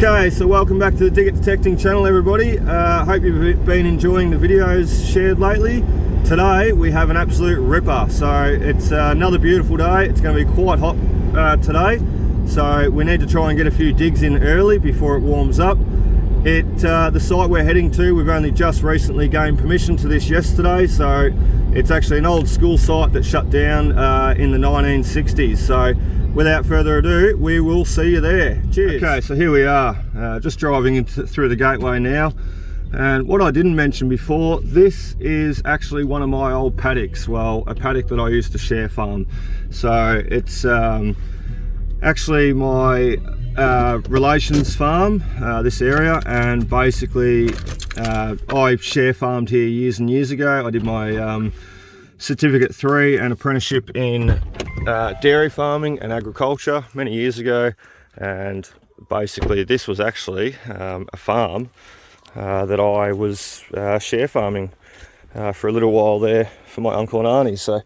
Okay, so welcome back to the Dig It Detecting channel, everybody. Hope you've been enjoying the videos shared lately. Today we have an absolute ripper. So it's another beautiful day. It's going to be quite hot today, so we need to try and get a few digs in early before it warms up. The site we're heading to, we've only just recently gained permission to this yesterday, so it's actually an old school site that shut down in the 1960s. So without further ado, we will see you there. Cheers. Okay, so here we are, just driving through the gateway now. And what I didn't mention before, this is actually one of my old paddocks. Well, a paddock that I used to share farm. So it's actually my relations farm, this area, and basically I share farmed here years and years ago. I did my certificate 3 and apprenticeship in dairy farming and agriculture many years ago, and basically this was actually a farm that I was share farming for a little while there for my uncle and auntie. So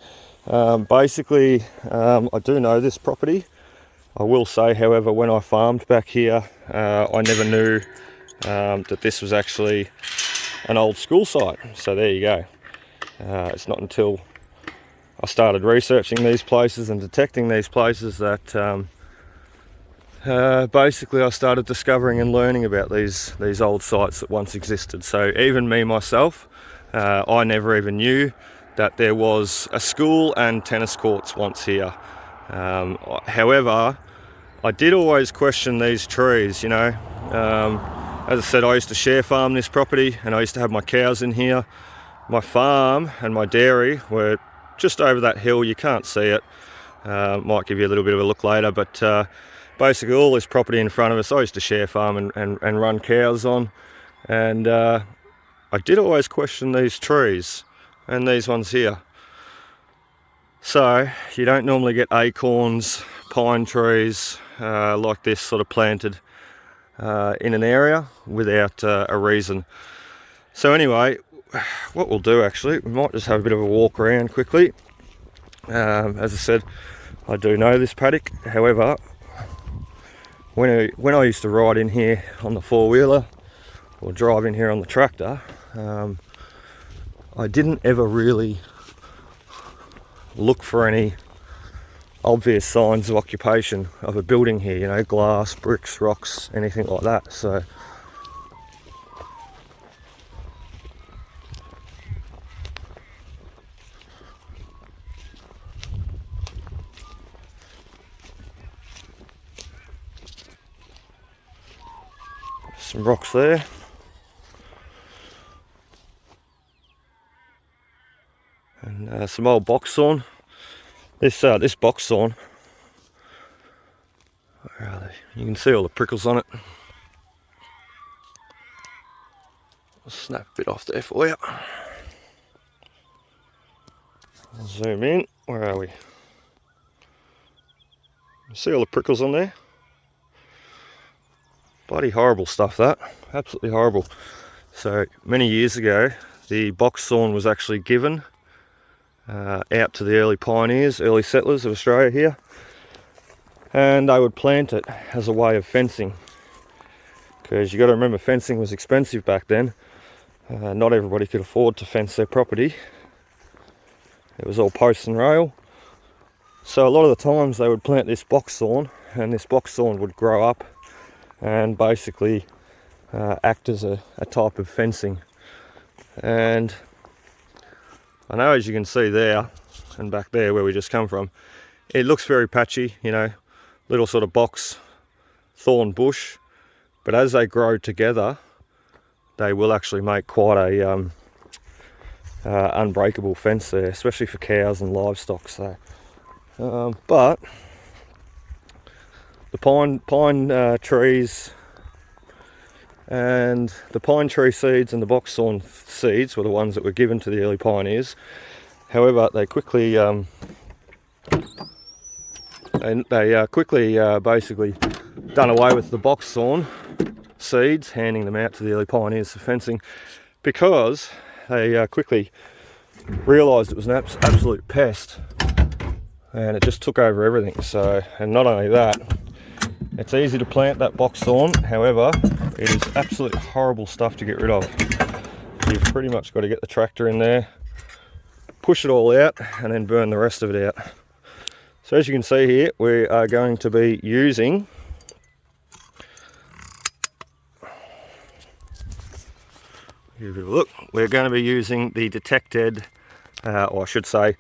basically I do know this property. I will say, however, when I farmed back here, I never knew that this was actually an old school site. So there you go. It's not until I started researching these places and detecting these places that basically I started discovering and learning about these old sites that once existed. So even me myself, I never even knew that there was a school and tennis courts once here. However, I did always question these trees, you know. As I said, I used to share farm this property and I used to have my cows in here. My farm and my dairy were just over that hill. You can't see it. Might give you a little bit of a look later, but basically all this property in front of us I used to share farm and run cows on. And I did always question these trees and these ones here. So you don't normally get acorns, pine trees like this sort of planted in an area without a reason. So anyway, what we'll do actually, we might just have a bit of a walk around quickly. As I said, I do know this paddock. However, when I used to ride in here on the four-wheeler or drive in here on the tractor, I didn't ever really look for any obvious signs of occupation of a building here, you know, glass, bricks, rocks, anything like that. So some rocks there. And some old box sawn. This box sawn, where are they? You can see all the prickles on it. I'll snap a bit off there for you. I'll zoom in. Where are we? See all the prickles on there? Bloody horrible stuff, that. Absolutely horrible. So many years ago, the box sawn was actually given out to the early pioneers, early settlers of Australia here, and they would plant it as a way of fencing, because you got to remember, fencing was expensive back then. Not everybody could afford to fence their property. It was all posts and rail, so a lot of the times they would plant this box sawn, and this box sawn would grow up and basically act as a type of fencing. And I know, as you can see there and back there where we just come from, it looks very patchy, you know, little sort of box thorn bush, but as they grow together they will actually make quite a unbreakable fence there, especially for cows and livestock. So but the pine trees and the pine tree seeds and the box sawn seeds were the ones that were given to the early pioneers. However, they quickly basically done away with the box sawn seeds, handing them out to the early pioneers for fencing, because they quickly realised it was an absolute pest, and it just took over everything. So, and not only that, It's easy to plant that box thorn, however, it is absolutely horrible stuff to get rid of. You've pretty much got to get the tractor in there, push it all out, and then burn the rest of it out. So as you can see here, we are going to be using give it a look. We're going to be using the Detected, or I should say,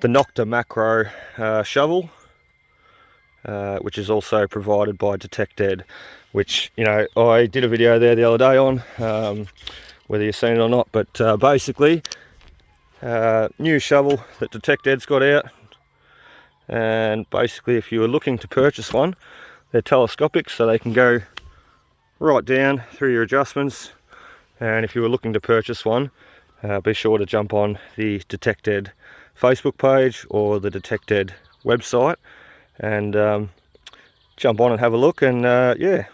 the NOKTA MAKRO shovel, which is also provided by Detected, which, you know, I did a video there the other day on, whether you've seen it or not, but basically, new shovel that Detected's got out, and basically if you were looking to purchase one, they're telescopic, so they can go right down through your adjustments. And if you were looking to purchase one, be sure to jump on the Detected Facebook page or the Detected website, and jump on and have a look. And yeah,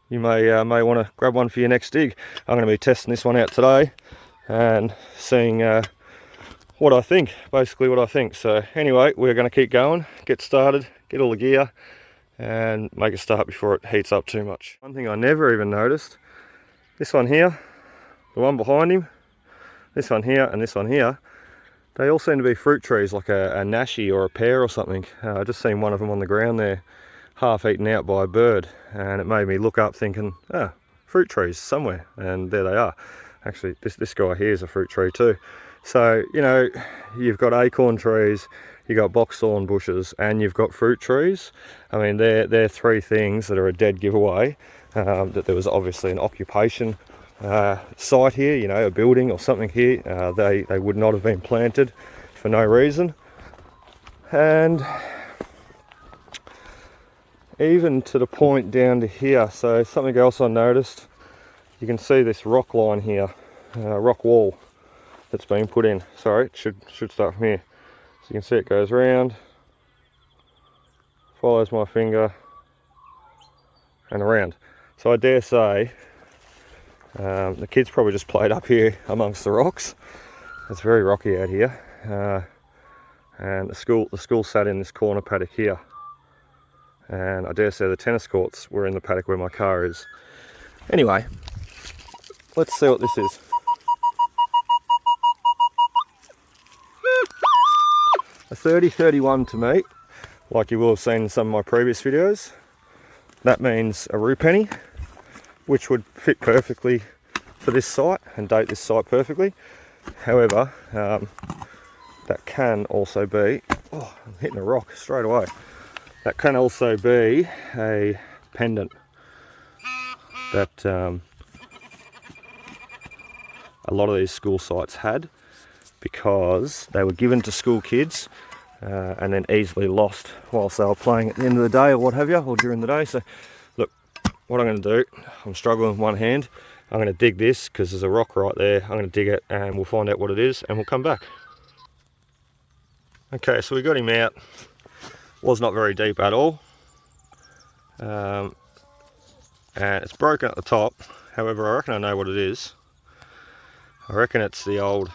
you may want to grab one for your next dig. I'm going to be testing this one out today and seeing what I think, basically what I think. So anyway, we're going to keep going, get started, get all the gear, and make a start before it heats up too much. One thing I never even noticed, this one here, the one behind him, this one here, and this one here, they all seem to be fruit trees, like a nashi or a pear or something. I just seen one of them on the ground there, half eaten out by a bird, and it made me look up thinking, ah, fruit trees somewhere, and there they are. Actually, this guy here is a fruit tree too. So, you know, you've got acorn trees, you've got boxthorn bushes, and you've got fruit trees. I mean, they're three things that are a dead giveaway, that there was obviously an occupation site here, you know, a building or something here. They would not have been planted for no reason. And even to the point down to here, so something else I noticed, you can see this rock line here, rock wall that's been put in. Sorry, it should start from here. So you can see it goes around, follows my finger, and around. So I dare say the kids probably just played up here amongst the rocks. It's very rocky out here, and the school sat in this corner paddock here, and I dare say the tennis courts were in the paddock where my car is. Anyway, let's see what this is. A 30-31 to me, like you will have seen in some of my previous videos. That means a rue penny, which would fit perfectly for this site and date this site perfectly. However, that can also be, oh, I'm hitting a rock straight away. That can also be a pendant that a lot of these school sites had, because they were given to school kids and then easily lost whilst they were playing at the end of the day or what have you, or during the day. So look, what I'm going to do, I'm struggling with one hand. I'm going to dig this because there's a rock right there. I'm going to dig it and we'll find out what it is and we'll come back. Okay, so we got him out. Was not very deep at all. And it's broken at the top. However, I reckon I know what it is. I reckon it's the old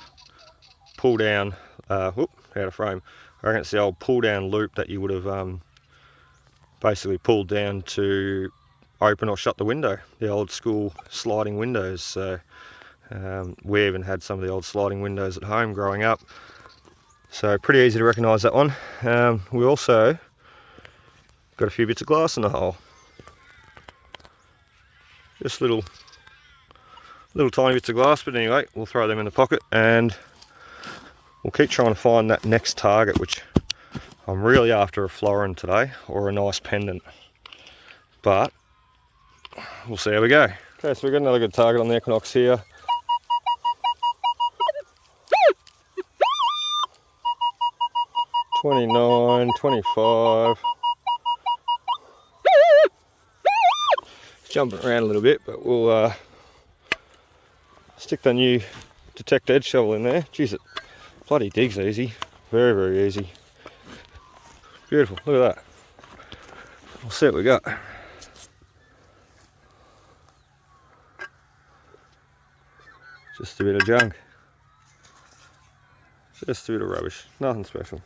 pull down, whoop, out of frame. I reckon it's the old pull down loop that you would have basically pulled down to open or shut the window, the old school sliding windows. So we even had some of the old sliding windows at home growing up, so pretty easy to recognise that one. We also got a few bits of glass in the hole, just little tiny bits of glass, but anyway, we'll throw them in the pocket and we'll keep trying to find that next target, which I'm really after a florin today, or a nice pendant, but we'll see how we go. Okay, so we've got another good target on the Equinox here. $29, $25. It's jumping around a little bit, but we'll stick the new Detected shovel in there. Jeez, it bloody digs easy. Very, very easy. Beautiful, look at that. We'll see what we got. Just a bit of junk. Just a bit of rubbish, nothing special.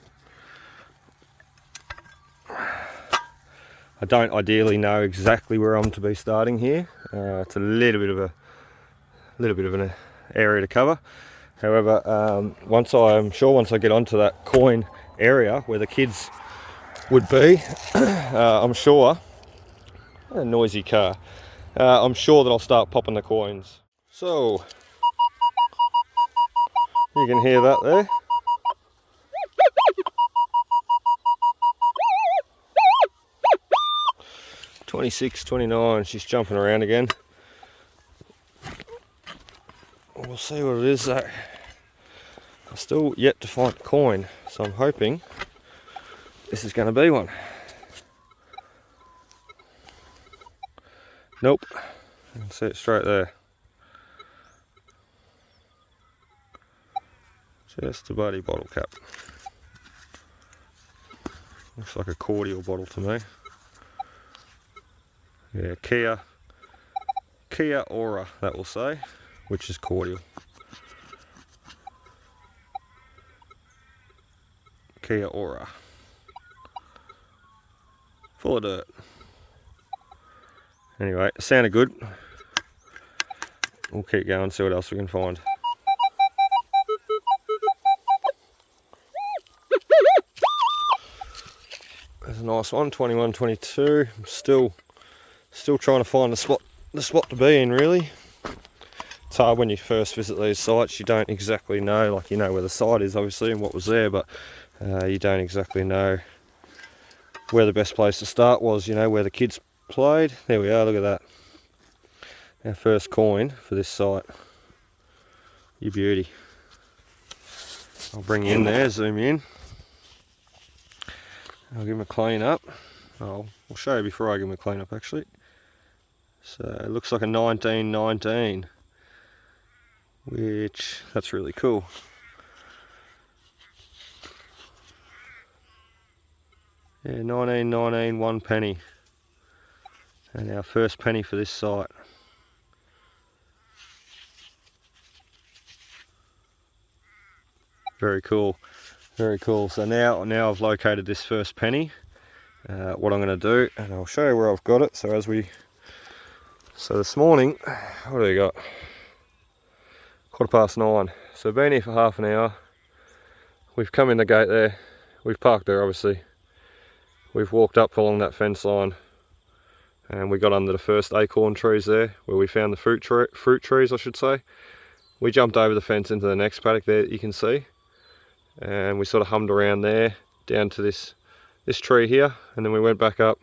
I don't ideally know exactly where I'm to be starting here. It's a little bit of an area to cover. However, once I get onto that coin area where the kids would be, I'm sure, a noisy car, I'm sure that I'll start popping the coins. So, you can hear that there. 26, 29, she's jumping around again. We'll see what it is though. I'm still yet to find a coin, so I'm hoping this is going to be one. Nope, you can see it straight there. Just a bloody bottle cap. Looks like a cordial bottle to me. Yeah, Kia Aura, that will say, which is cordial. Kia Aura. Full of dirt. Anyway, it sounded good. We'll keep going, see what else we can find. There's a nice one, 21, 22. I'm still trying to find the spot to be in, really. It's hard when you first visit these sites. You don't exactly know, like, you know where the site is obviously and what was there, but you don't exactly know where the best place to start was, you know, where the kids played. There we are, look at that. Our first coin for this site. You beauty. I'll bring you in there, zoom in. I'll give him a clean up. I'll show you before I give him a clean up actually. So it looks like a 1919, which, that's really cool. Yeah, 1919, 1 penny. And our first penny for this site. Very cool, very cool. So now I've located this first penny. What I'm going to do, and I'll show you where I've got it. So this morning, what do we got? 9:15. So we've been here for half an hour. We've come in the gate there. We've parked there, obviously. We've walked up along that fence line, and we got under the first acorn trees there, where we found the fruit trees, I should say. We jumped over the fence into the next paddock there that you can see, and we sort of hummed around there down to this tree here, and then we went back up.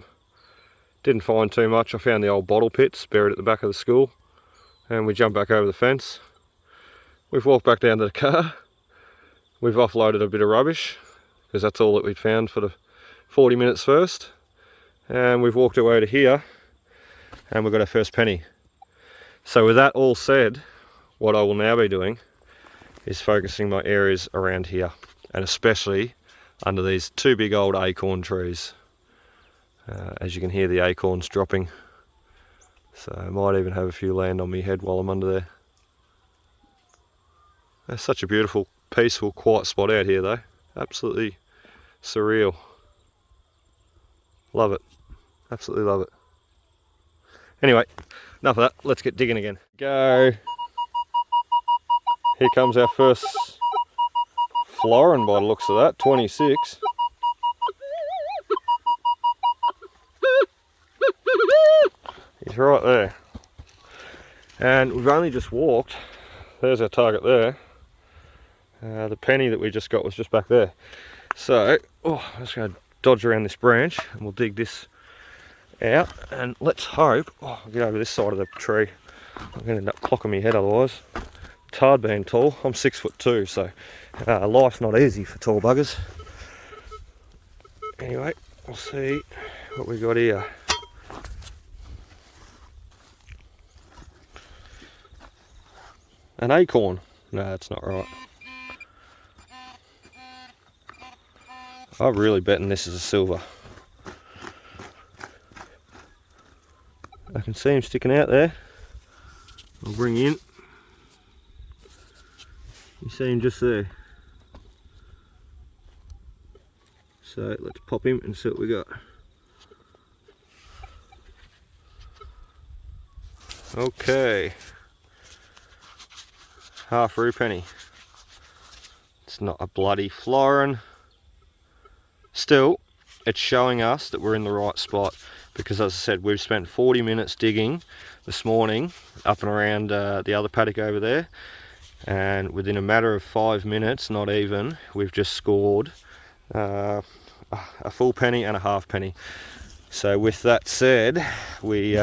Didn't find too much. I found the old bottle pits buried at the back of the school, and we jumped back over the fence. We've walked back down to the car. We've offloaded a bit of rubbish, because that's all that we'd found for the 40 minutes first. And we've walked our way to here, and we've got our first penny. So with that all said, what I will now be doing is focusing my areas around here, and especially under these two big old acorn trees. As you can hear the acorns dropping, so I might even have a few land on my head while I'm under there. It's such a beautiful, peaceful, quiet spot out here though. Absolutely surreal. Love it. Absolutely love it. Anyway, enough of that. Let's get digging again. Go. Here comes our first florin by the looks of that, 26. He's right there. And we've only just walked. There's our target there. The penny that we just got was just back there. So, I'm just going to dodge around this branch and we'll dig this out. And let's hope, I'll get over this side of the tree. I'm going to end up clocking my head otherwise. It's hard being tall. I'm 6'2", so life's not easy for tall buggers. Anyway, we'll see what we got here. An acorn? No, that's not right. I'm really betting this is a silver. I can see him sticking out there. I'll bring you in. You see him just there. So let's pop him and see what we got. Okay. Half rupee. It's not a bloody florin. Still, it's showing us that we're in the right spot, because as I said, we've spent 40 minutes digging this morning up and around the other paddock over there, and within a matter of 5 minutes, not even, we've just scored a full penny and a half penny. So with that said, we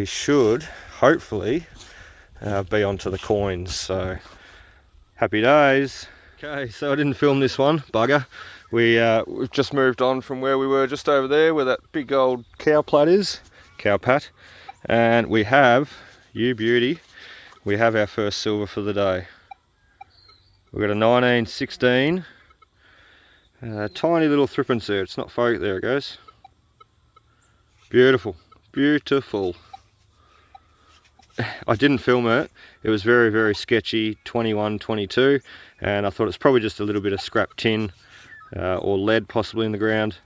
should hopefully be onto the coins. So happy days. Okay, so I didn't film this one, bugger. We've just moved on from where we were just over there where that big old cow plat is, cow pat, and we have, you beauty, we have our first silver for the day. We've got a 1916, tiny little threepence there. It's not focused. There it goes. Beautiful, beautiful. I didn't film it. It was very, very sketchy, 21, 22, and I thought it's probably just a little bit of scrap tin or lead possibly in the ground.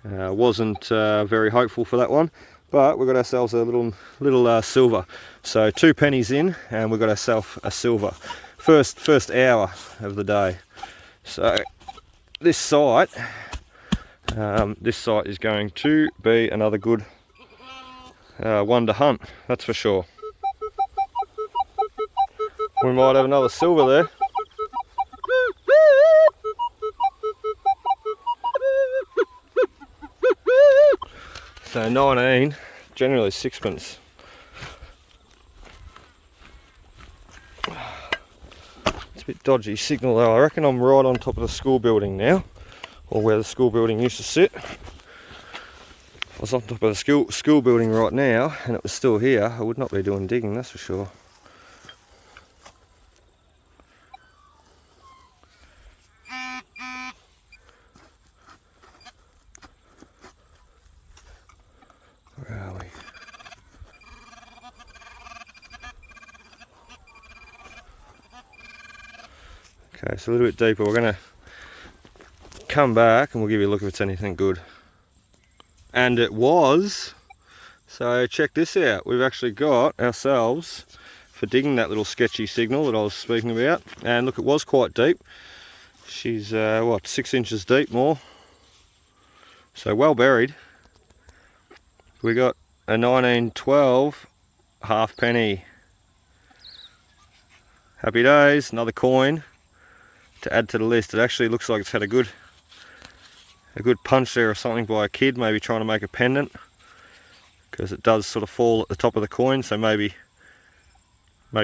Wasn't very hopeful for that one, but we got ourselves a little silver. So 2 pennies in, and we got ourselves a silver. First hour of the day. So this site is going to be another good one to hunt, that's for sure. We might have another silver there. So 19, generally sixpence. It's a bit dodgy signal though. I reckon I'm right on top of the school building now, or where the school building used to sit. If I was on top of the school building right now and it was still here, I would not be doing digging, that's for sure. Where are we? Okay, so a little bit deeper. We're going to come back and we'll give you a look if it's anything good. And it was. So check this out. We've actually got ourselves, for digging that little sketchy signal that I was speaking about, and look, it was quite deep. She's what, 6 inches deep more. So well buried. We got a 1912 half penny. Happy days, another coin to add to the list. It actually looks like it's had a good punch there or something by a kid, maybe trying to make a pendant, because it does sort of fall at the top of the coin, so maybe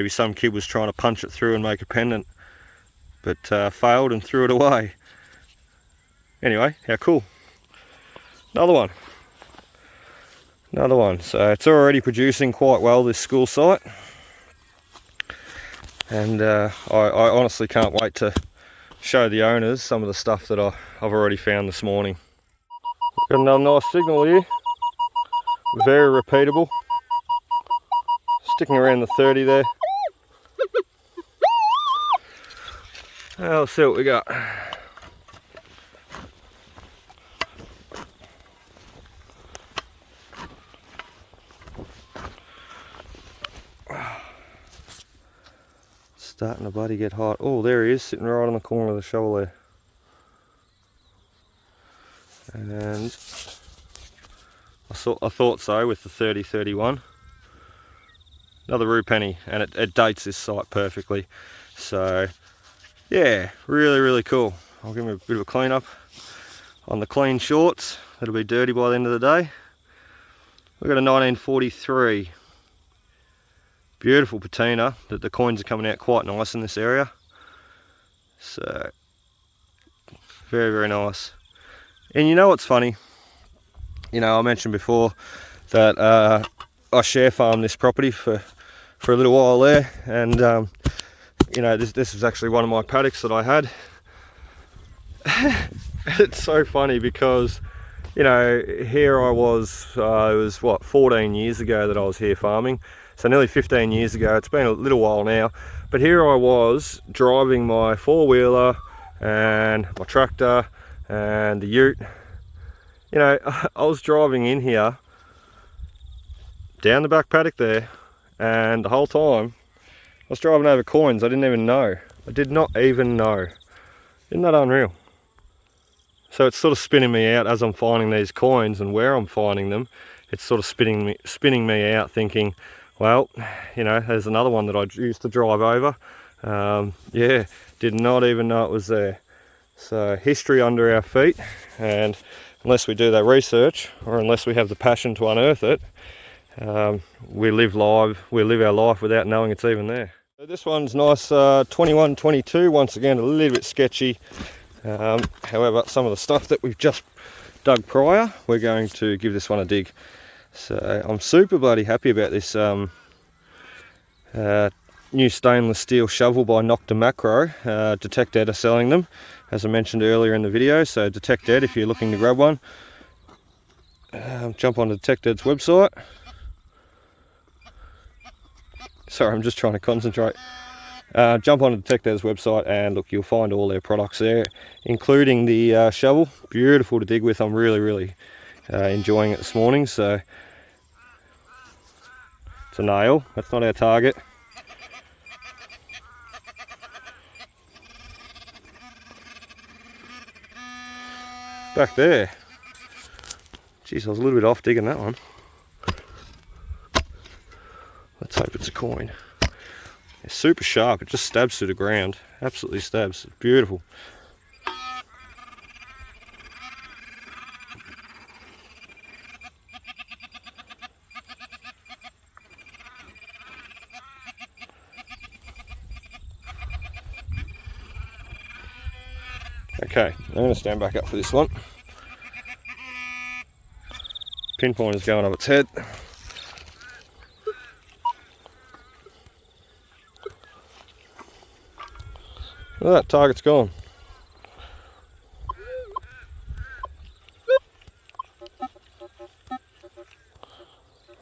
some kid was trying to punch it through and make a pendant, but failed and threw it away. Anyway, how cool. Another one. So it's already producing quite well, this school site, and I honestly can't wait to show the owners some of the stuff that I've already found this morning. Got another nice signal here, very repeatable, sticking around the 30 there. Let's see what we got. Starting to bloody get hot. Oh, there he is, sitting right on the corner of the shovel there. And I thought so with the 30-31. Another rupee, and it dates this site perfectly. So yeah, really cool. I'll give him a bit of a clean up on the clean shorts. It'll be dirty by the end of the day. We've got a 1943. Beautiful patina. The coins are coming out quite nice in this area. So very nice. And you know what's funny? You know, I mentioned before that I share farm this property for a little while there, and you know, this was actually one of my paddocks that I had. It's so funny because, you know, here I was, it was what, 14 years ago that I was here farming, so nearly 15 years ago. It's been a little while now, but here I was driving my four-wheeler and my tractor and the ute. You know, I was driving in here down the back paddock there, and the whole time I was driving over coins. I didn't even know. I did not even know. Isn't that unreal? So it's sort of spinning me out as I'm finding these coins, and where I'm finding them, it's sort of spinning me out, thinking, well, you know, there's another one that I used to drive over. Yeah, did not even know it was there. So history under our feet, and unless we do that research, or unless we have the passion to unearth it, we live our life without knowing it's even there. So this one's nice, 21-22, once again a little bit sketchy. However, some of the stuff that we've just dug prior, we're going to give this one a dig. So I'm super bloody happy about this new stainless steel shovel by NOKTA MAKRO. Detect Ed are selling them, as I mentioned earlier in the video. So Detect Ed, if you're looking to grab one, jump on Detect Ed's website. Sorry, I'm just trying to concentrate. Jump on Detect Ed's website and look, you'll find all their products there, including the shovel. Beautiful to dig with. I'm really enjoying it this morning. So it's a nail. That's not our target. Back there. Jeez, I was a little bit off digging that one. Let's hope it's a coin. It's super sharp. It just stabs through the ground. Absolutely stabs. It's beautiful. Okay, I'm going to stand back up for this one. Pinpoint is going up its head. Look at that, target's gone.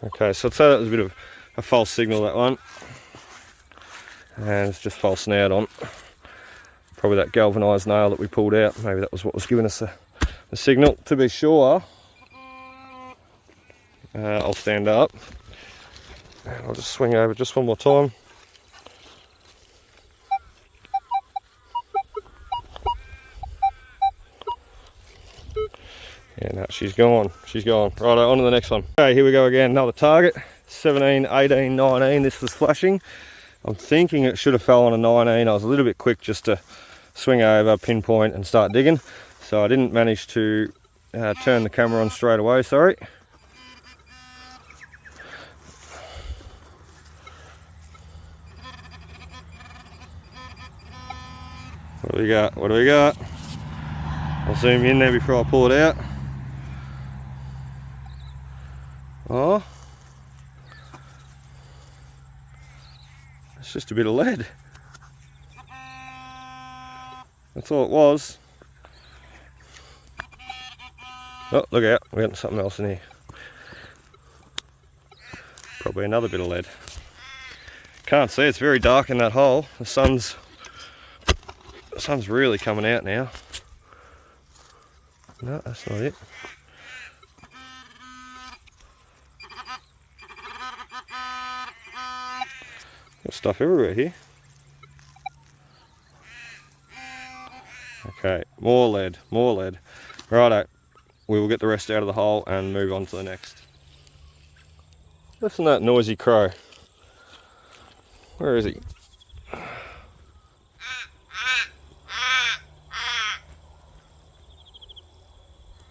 Okay, so I'd say that was a bit of a false signal, that one. And it's just false snout on. Probably that galvanised nail that we pulled out. Maybe that was what was giving us the signal. To be sure, I'll stand up. I'll just swing over just one more time. Yeah, no, she's gone. She's gone. Right, on to the next one. Okay, here we go again. Another target. 17, 18, 19. This was flashing. I'm thinking it should have fell on a 19. I was a little bit quick just to swing over, pinpoint, and start digging. So I didn't manage to turn the camera on straight away. Sorry. What do we got? What do we got? I'll zoom in there before I pull it out. Oh, it's just a bit of lead. That's all it was. Oh, look out, we're getting something else in here. Probably another bit of lead. Can't see, it's very dark in that hole. The sun's really coming out now. No, that's not it. Got stuff everywhere here. Okay, more lead, more lead. Righto, we will get the rest out of the hole and move on to the next. Listen to that noisy crow. Where is he?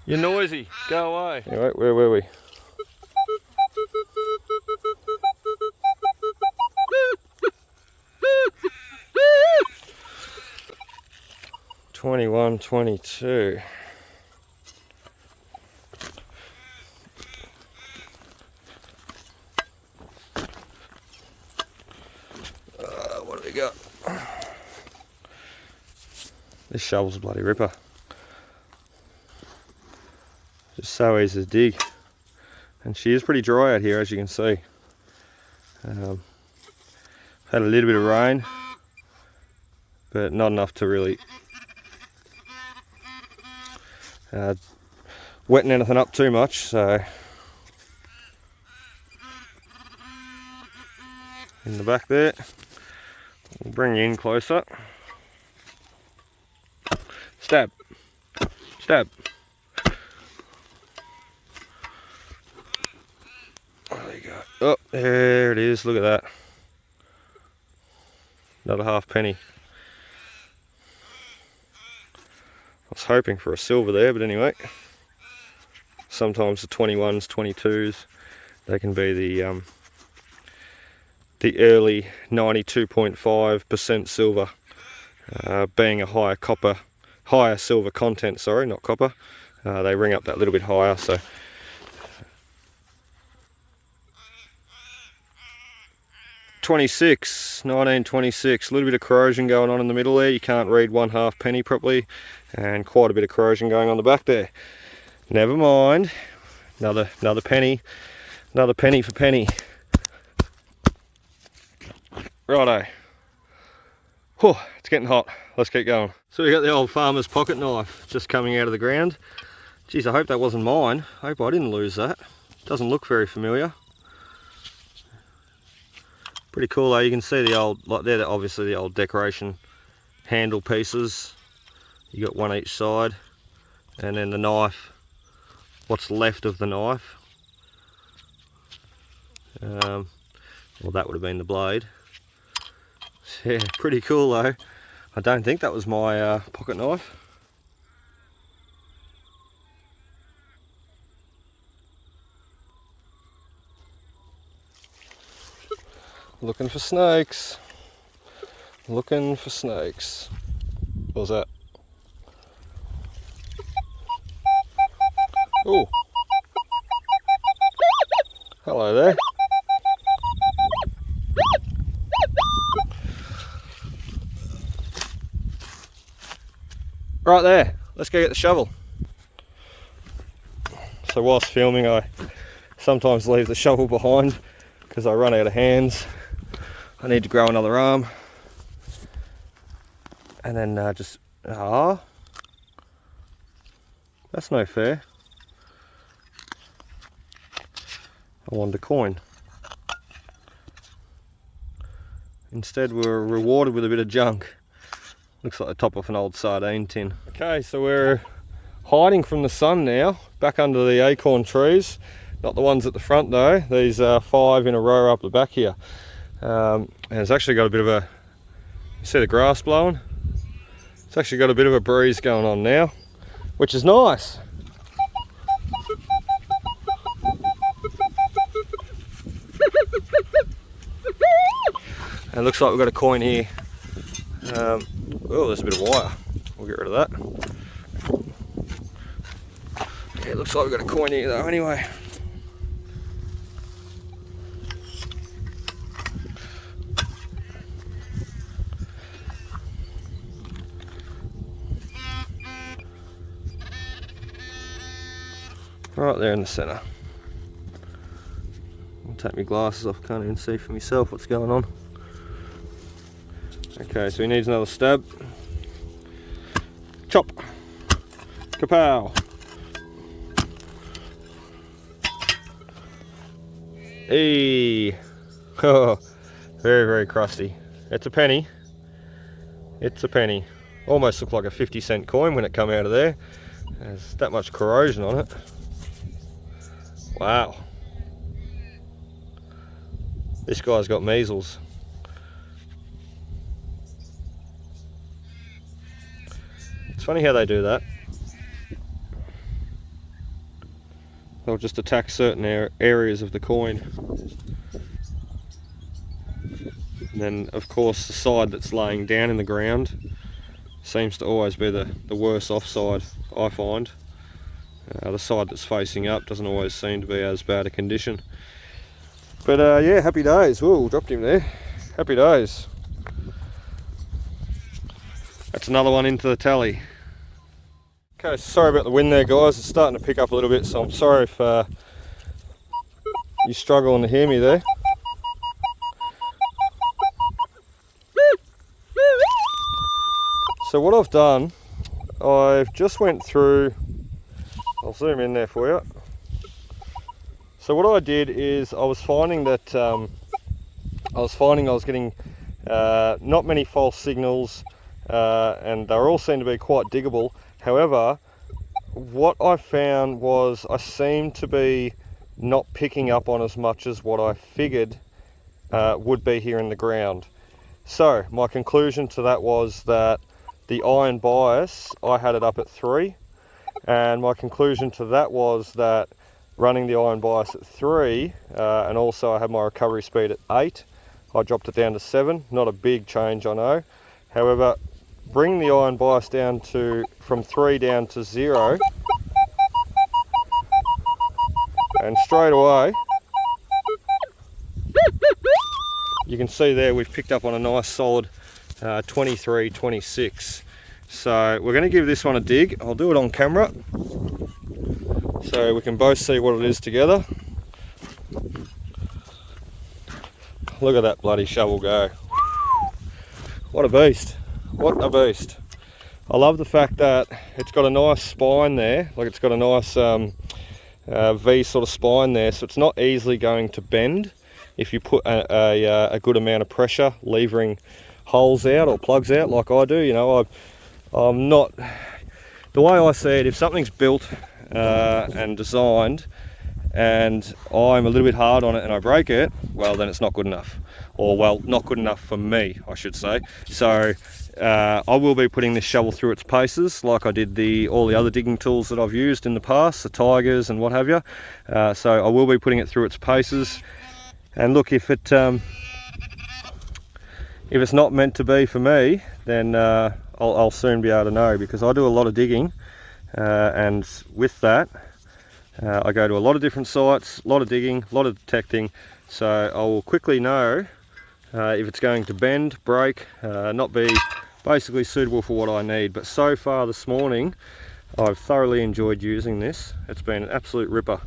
You're noisy, go away. Anyway, where were we? $21, $22. What do we got? This shovel's a bloody ripper. Just so easy to dig. And she is pretty dry out here, as you can see. Had a little bit of rain, but not enough to really weten anything up too much. So in the back there. We'll bring you in closer. Stab. Stab. There you go. Oh, there it is. Look at that. Another half penny. I was hoping for a silver there, but anyway. Sometimes the 21s, 22s, they can be the early 92.5% silver, being a higher silver content, sorry, not copper. They ring up that little bit higher, so. '26, 1926, a little bit of corrosion going on in the middle there. You can't read 1/2 penny properly, and quite a bit of corrosion going on the back there. Never mind, another penny for penny. Righto. Whew, it's getting hot. Let's keep going. So we got the old farmer's pocket knife just coming out of the ground. Geez, I hope that wasn't mine. I hope I didn't lose that. Doesn't look very familiar. Pretty cool though. You can see the old, like they're obviously the old decoration handle pieces. You got one each side, and then the knife, what's left of the knife. Well, that would have been the blade. Yeah, pretty cool though. I don't think that was my pocket knife. Looking for snakes. Looking for snakes. What was that? Oh. Hello there. Right there, let's go get the shovel. So whilst filming, I sometimes leave the shovel behind because I run out of hands. I need to grow another arm. And then that's no fair. I wanted a coin. Instead we're rewarded with a bit of junk. Looks like the top of an old sardine tin. Okay, so we're hiding from the sun now, back under the acorn trees. Not the ones at the front though, these are 5 in a row up the back here. And it's actually got a bit of a, you see the grass blowing? It's actually got a bit of a breeze going on now, which is nice. And it looks like we've got a coin here. Oh, there's a bit of wire. We'll get rid of that. Yeah, it looks like we've got a coin here though anyway. Right there in the centre. I'll take my glasses off, can't even see for myself what's going on. Okay, so he needs another stab. Chop. Kapow. Hey. Oh, very, very crusty. It's a penny. It's a penny. Almost looked like a 50-cent coin when it come out of there. There's that much corrosion on it. Wow. This guy's got measles. It's funny how they do that. They'll just attack certain areas of the coin. And then of course the side that's laying down in the ground seems to always be the worse off side, I find. The side that's facing up doesn't always seem to be as bad a condition. But yeah, happy days. Whoa, dropped him there. Happy days. That's another one into the tally. Okay, sorry about the wind there guys, it's starting to pick up a little bit, so I'm sorry if you're struggling to hear me there. So what I've done, I've just went through, I'll zoom in there for you. So what I did is I was finding that I was finding I was getting not many false signals, and they all seemed to be quite diggable. However, what I found was I seemed to be not picking up on as much as what I figured would be here in the ground. So my conclusion to that was that the iron bias, I had it up at 3, and my conclusion to that was that running the iron bias at 3, and also I had my recovery speed at 8, I dropped it down to 7. Not a big change, I know. However, bring the iron bias down to from 3 down to 0, and straight away you can see there we've picked up on a nice solid 23, 26. So we're going to give this one a dig. I'll do it on camera so we can both see what it is together. Look at that bloody shovel go. What a beast. What a beast. I love the fact that it's got a nice spine there, like it's got a nice V sort of spine there, so it's not easily going to bend if you put a good amount of pressure levering holes out or plugs out like I do. You know, I'm not, the way I see it, if something's built and designed and I'm a little bit hard on it and I break it, well then it's not good enough. Or well, not good enough for me, I should say. So I will be putting this shovel through its paces like I did all the other digging tools that I've used in the past, the Tigers and what have you. So I will be putting it through its paces. And look, if it's not meant to be for me, then I'll soon be able to know, because I do a lot of digging, and with that I go to a lot of different sites, a lot of digging, a lot of detecting, so I will quickly know if it's going to bend, break, not be basically suitable for what I need. But so far this morning I've thoroughly enjoyed using this. It's been an absolute ripper.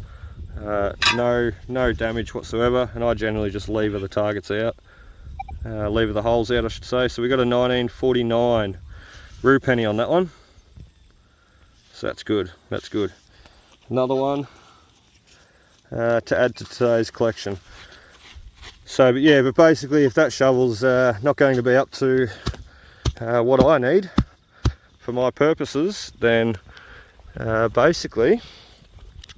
No damage whatsoever, and I generally just lever the targets out, lever the holes out I should say. So we got a 1949 rue penny on that one, so that's good, that's good. Another one to add to today's collection. So but yeah, but basically if that shovel's not going to be up to what I need for my purposes, then basically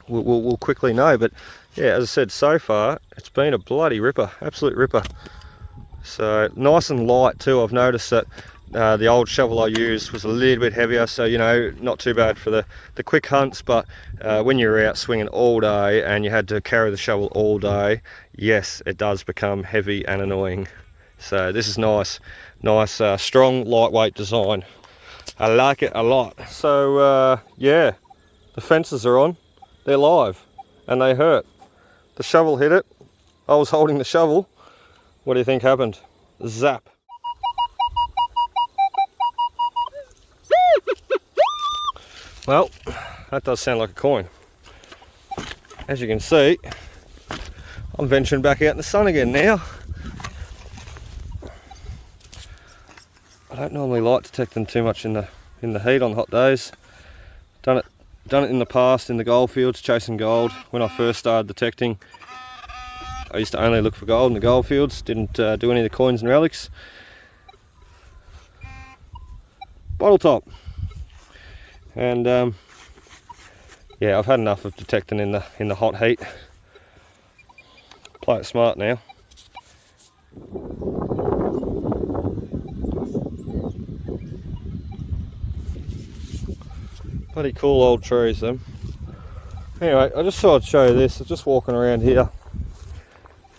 we'll quickly know. But yeah, as I said, so far it's been a bloody ripper, absolute ripper. So nice and light too. I've noticed that the old shovel I used was a little bit heavier, so you know, not too bad for the quick hunts, but when you're out swinging all day and you had to carry the shovel all day, yes, it does become heavy and annoying. So this is nice, strong, lightweight design. I like it a lot. So yeah, the fences are on. They're live and they hurt. The shovel hit it. I was holding the shovel. What do you think happened? Zap. Well, that does sound like a coin. As you can see, I'm venturing back out in the sun again now. I don't normally like detecting too much in the heat on hot days. Done it in the past in the gold fields, chasing gold. When I first started detecting, I used to only look for gold in the gold fields, didn't do any of the coins and relics. Bottle top. And yeah, I've had enough of detecting in the hot heat. Play it smart now. Bloody cool old trees, them. Anyway, I just thought I'd show you this. I'm just walking around here,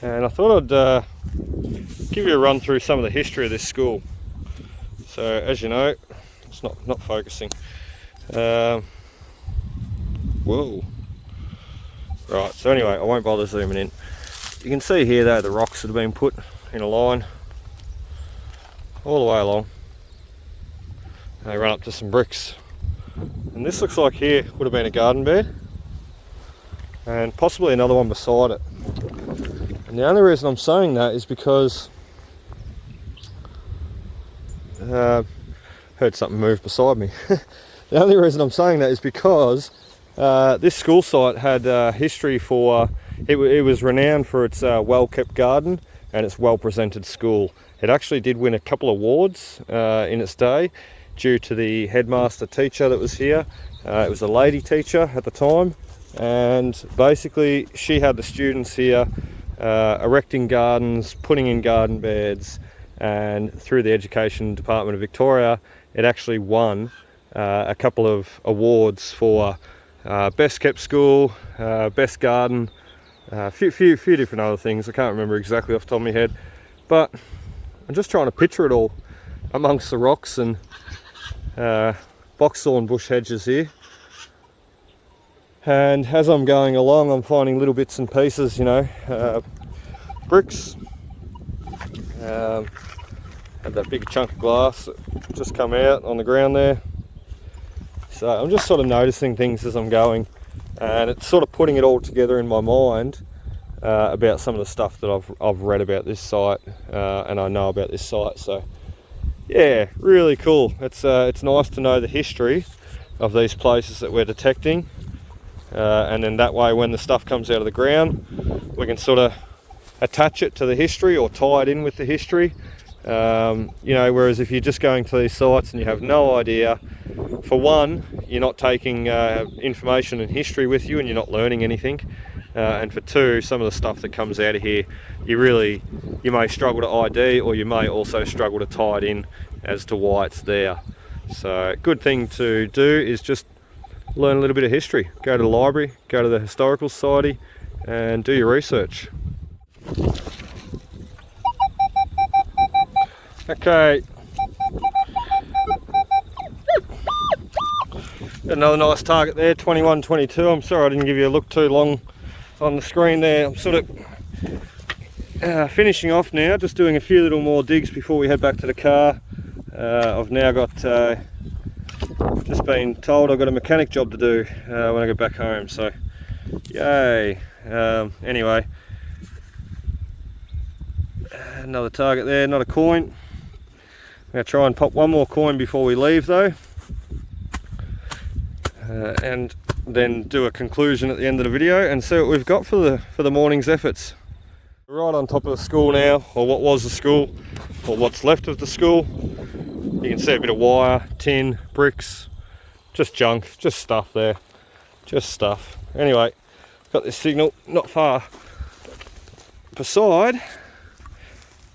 and I thought I'd give you a run through some of the history of this school. So, as you know, it's not focusing. Whoa. Right, so anyway, I won't bother zooming in. You can see here though the rocks that have been put in a line all the way along. They run up to some bricks. And this looks like here would have been a garden bed, and possibly another one beside it. And the only reason I'm saying that is because heard something move beside me. The only reason I'm saying that is because this school site had history for, it was renowned for its well-kept garden and it's well presented school. It actually did win a couple of awards in its day due to the headmaster teacher that was here. It was a lady teacher at the time, and basically she had the students here erecting gardens, putting in garden beds, and through the Education Department of Victoria it actually won a couple of awards for best kept school, best garden, a few different other things. I can't remember exactly off the top of my head, but I'm just trying to picture it all amongst the rocks and boxthorn bush hedges here. And as I'm going along, I'm finding little bits and pieces, you know, bricks. Had that big chunk of glass that just come out on the ground there. So I'm just sort of noticing things as I'm going, and it's sort of putting it all together in my mind about some of the stuff that I've read about this site and I know about this site. So yeah, really cool. It's nice to know the history of these places that we're detecting, and then that way when the stuff comes out of the ground we can sort of attach it to the history or tie it in with the history. You know, whereas if you're just going to these sites and you have no idea, for one, you're not taking information and history with you and you're not learning anything, and for two, some of the stuff that comes out of here you may struggle to ID, or you may also struggle to tie it in as to why it's there. So good thing to do is just learn a little bit of history. Go to the library, go to the Historical Society and do your research. Okay, got another nice target there, 21-22. I'm sorry I didn't give you a look too long on the screen there. I'm sort of finishing off now, just doing a few little more digs before we head back to the car. I've now got, just been told I've got a mechanic job to do when I get back home, so yay. Anyway, another target there, not a coin. I'm going to try and pop one more coin before we leave though, and then do a conclusion at the end of the video and see what we've got for the morning's efforts. We're right on top of the school now, or what was the school, or what's left of the school. You can see a bit of wire, tin, bricks, just junk, just stuff there, just stuff. Anyway, got this signal not far beside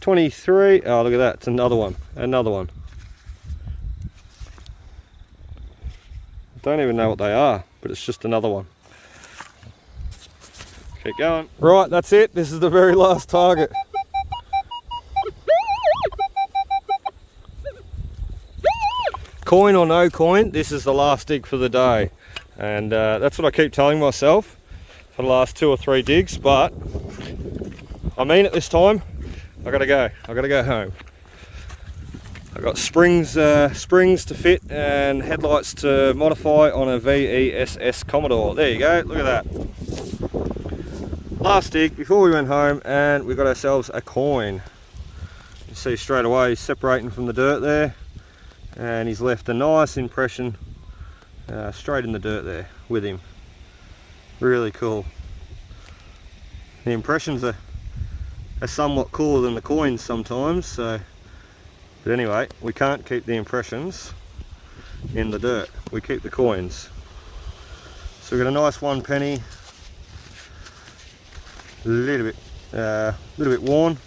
23. Oh, look at that, it's another one. I don't even know what they are, but it's just another one. Keep going. Right, that's it. This is the very last target. Coin or no coin, this is the last dig for the day. And that's what I keep telling myself for the last 2 or 3 digs, but I mean it this time. I gotta go home. I've got springs to fit and headlights to modify on a VESS Commodore. There you go, look at that. Last dig before we went home, and we got ourselves a coin. You see straight away he's separating from the dirt there, and he's left a nice impression straight in the dirt there with him. Really cool. The impressions are somewhat cooler than the coins sometimes, so, but anyway, we can't keep the impressions in the dirt, we keep the coins. So we've got a nice 1 penny, a little bit worn.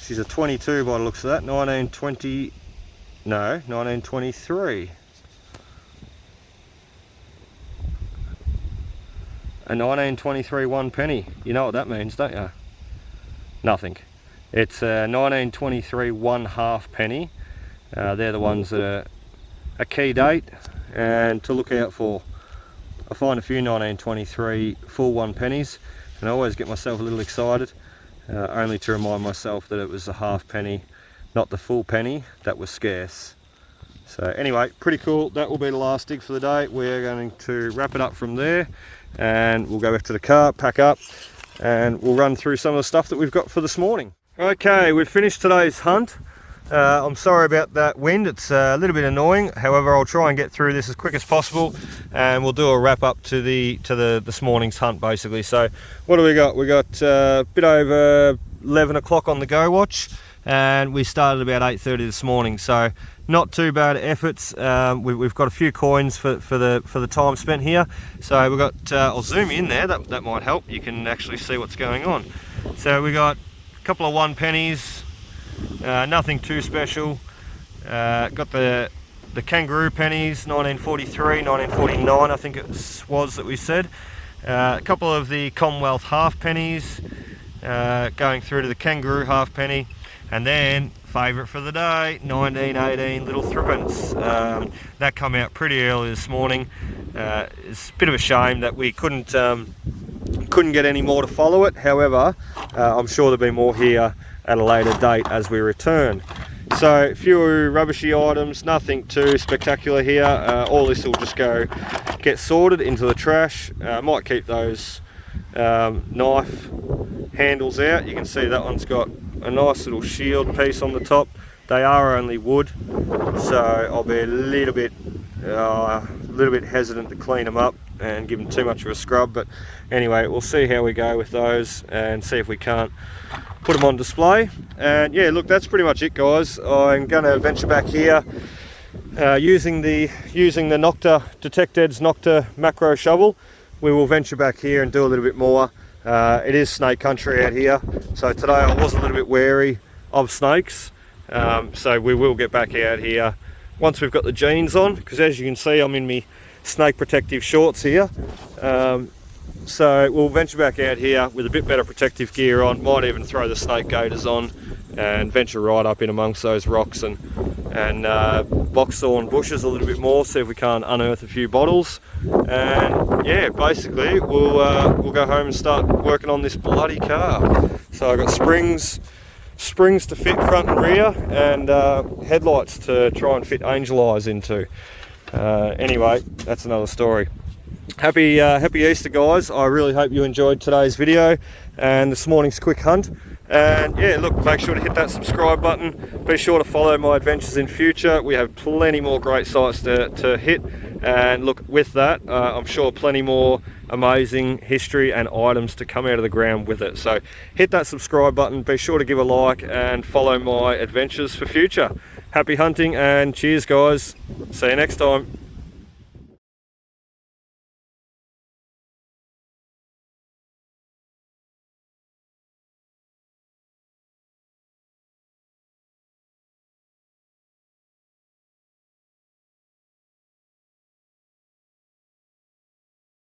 She's a 22 by the looks of that. 1923. A 1923 1 penny. You know what that means, don't you? Nothing. It's a 1923 1/2 penny. They're the ones that are a key date and to look out for. I find a few 1923 full 1 pennies, and I always get myself a little excited, only to remind myself that it was a 1/2 penny, not the full penny that was scarce. So anyway, pretty cool. That will be the last dig for the day. We're going to wrap it up from there, and we'll go back to the car, pack up, and we'll run through some of the stuff that we've got for this morning. Okay, we've finished today's hunt. I'm sorry about that wind, it's a little bit annoying. However, I'll try and get through this as quick as possible, and we'll do a wrap up to this morning's hunt basically. So what do we got? We got a bit over 11 o'clock on the go watch, and we started about 8:30 this morning, so not too bad efforts. We've got a few coins for the time spent here. So we've got, I'll zoom in there, that might help. You can actually see what's going on. So we got a couple of 1 pennies, nothing too special. Got the kangaroo pennies, 1943, 1949 I think it was that we said. A couple of the Commonwealth half pennies, going through to the kangaroo half penny, and then favourite for the day, 1918 little threepence. That come out pretty early this morning. It's a bit of a shame that we couldn't get any more to follow it. However, I'm sure there'll be more here at a later date as we return. So a few rubbishy items, nothing too spectacular here. All this will just get sorted into the trash. I might keep those knife handles out. You can see that one's got a nice little shield piece on the top. They are only wood, so I'll be a little bit hesitant to clean them up and give them too much of a scrub. But anyway, we'll see how we go with those and see if we can't put them on display. And yeah, look, that's pretty much it, guys. I'm going to venture back here using the NOKTA Detectorist NOKTA MAKRO shovel. We will venture back here and do a little bit more. It is snake country out here, so today I was a little bit wary of snakes, so we will get back out here once we've got the jeans on, because as you can see I'm in my snake protective shorts here. So we'll venture back out here with a bit better protective gear on, might even throw the snake gaiters on and venture right up in amongst those rocks and boxthorn bushes a little bit more, see if we can't unearth a few bottles. And yeah, basically we'll go home and start working on this bloody car. So I've got springs to fit front and rear, and headlights to try and fit angel eyes into. Anyway, that's another story. Happy Easter, guys. I really hope you enjoyed today's video and this morning's quick hunt. And yeah, look, make sure to hit that subscribe button. Be sure to follow my adventures in future. We have plenty more great sites to hit, and look, with that I'm sure plenty more amazing history and items to come out of the ground with it. So hit that subscribe button, be sure to give a like and follow my adventures for future. Happy hunting and cheers, guys. See you next time.